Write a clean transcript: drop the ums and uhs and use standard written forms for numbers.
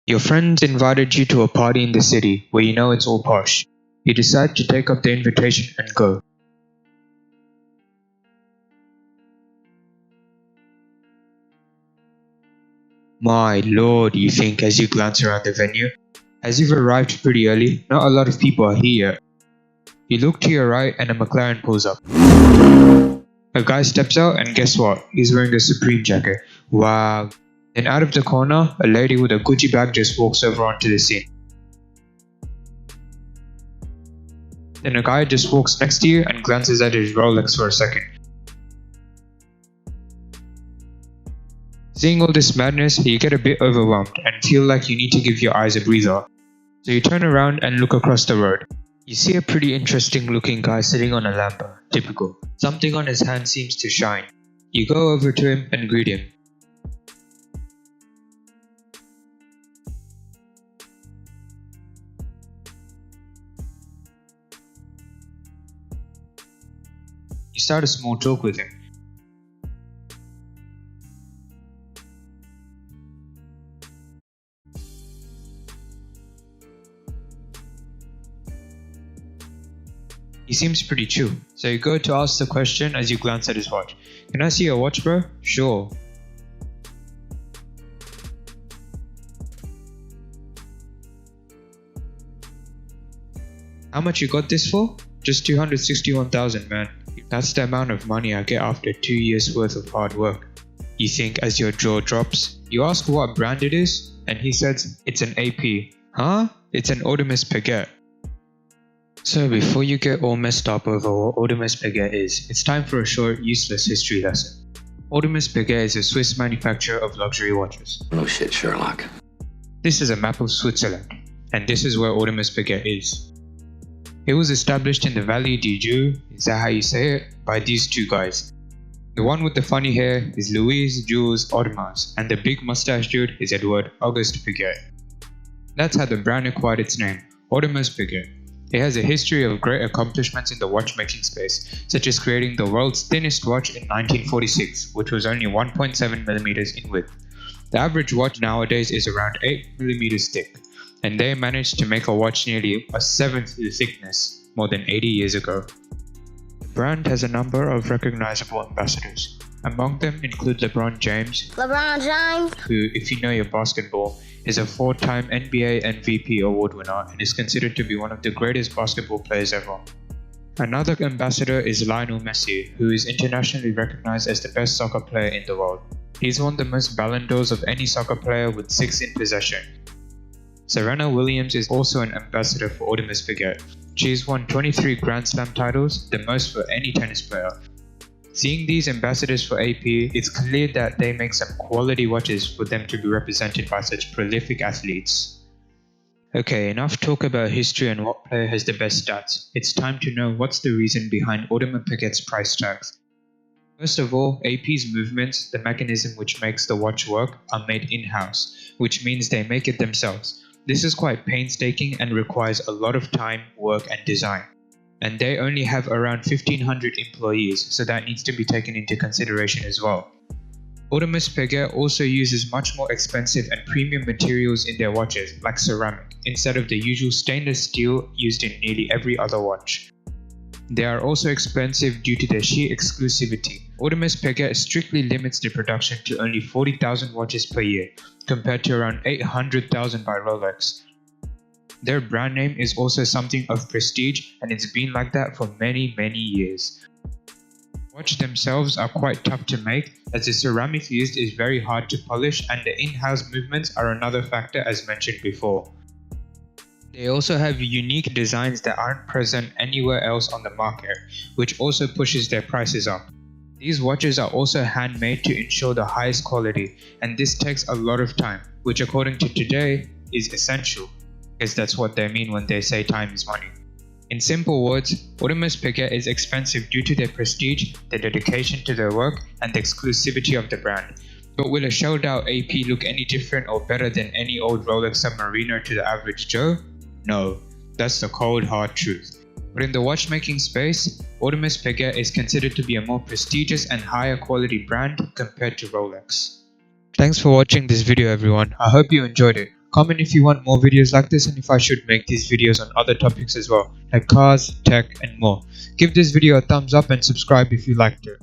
Your friends invited you to a party in the city where you know it's all posh. You decide to take up the invitation and go. My lord, you think as you glance around the venue. As you've arrived pretty early, not a lot of people are here yet. You look to your right and a McLaren pulls up. A guy steps out and guess what? He's wearing a Supreme jacket. Wow. Then out of the corner, a lady with a Gucci bag just walks over onto the scene. Then a guy just walks next to you and glances at his Rolex for a second. Seeing all this madness, you get a bit overwhelmed and feel like you need to give your eyes a breather. So you turn around and look across the road. You see a pretty interesting looking guy sitting on a Lambo, typical. Something on his hand seems to shine. You go over to him and greet him. You start a small talk with him. He seems pretty chill, so you go to ask the question as you glance at his watch. Can I see your watch, bro? Sure. How much you got this for? Just 261,000, man. That's the amount of money I get after 2 years worth of hard work. You think as your jaw drops. You ask what brand it is, and he says it's an AP. Huh? It's an Audemars Piguet. So before you get all messed up over what Audemars Piguet is, it's time for a short, useless history lesson. Audemars Piguet is a Swiss manufacturer of luxury watches. No shit, Sherlock. This is a map of Switzerland, and this is where Audemars Piguet is. It was established in the Valley du Joux, is that how you say it, by these two guys. The one with the funny hair is Louis Jules Audemars, and the big mustache dude is Edward Auguste Piguet. That's how the brand acquired its name, Audemars Piguet. It has a history of great accomplishments in the watchmaking space, such as creating the world's thinnest watch in 1946, which was only 1.7mm in width. The average watch nowadays is around 8mm thick, and they managed to make a watch nearly a seventh the thickness more than 80 years ago. The brand has a number of recognizable ambassadors. Among them include LeBron James, who, if you know your basketball, is a 4-time NBA MVP award winner and is considered to be one of the greatest basketball players ever. Another ambassador is Lionel Messi, who is internationally recognized as the best soccer player in the world. He's won the most Ballon d'Ors of any soccer player with 6 in possession. Serena Williams is also an ambassador for Audemars Piguet. She's won 23 Grand Slam titles, the most for any tennis player. Seeing these ambassadors for AP, it's clear that they make some quality watches for them to be represented by such prolific athletes. Okay, enough talk about history and what player has the best stats. It's time to know what's the reason behind Audemars Piguet's price tags. First of all, AP's movements, the mechanism which makes the watch work, are made in-house, which means they make it themselves. This is quite painstaking and requires a lot of time, work and design. And they only have around 1500 employees, so that needs to be taken into consideration as well. Audemars Piguet also uses much more expensive and premium materials in their watches, like ceramic, instead of the usual stainless steel used in nearly every other watch. They are also expensive due to their sheer exclusivity. Audemars Piguet strictly limits the production to only 40,000 watches per year, compared to around 800,000 by Rolex. Their brand name is also something of prestige, and it's been like that for many years. Watches themselves are quite tough to make, as the ceramic used is very hard to polish, and the in-house movements are another factor as mentioned before. They also have unique designs that aren't present anywhere else on the market, which also pushes their prices up. These watches are also handmade to ensure the highest quality, and this takes a lot of time, which according to today is essential. Because that's what they mean when they say time is money. In simple words, Audemars Piguet is expensive due to their prestige, their dedication to their work, and the exclusivity of the brand. But will a shelled out AP look any different or better than any old Rolex Submariner to the average Joe? No, that's the cold hard truth. But in the watchmaking space, Audemars Piguet is considered to be a more prestigious and higher quality brand compared to Rolex. Thanks for watching this video everyone, I hope you enjoyed it. Comment if you want more videos like this and if I should make these videos on other topics as well, like cars, tech and more. Give this video a thumbs up and subscribe if you liked it.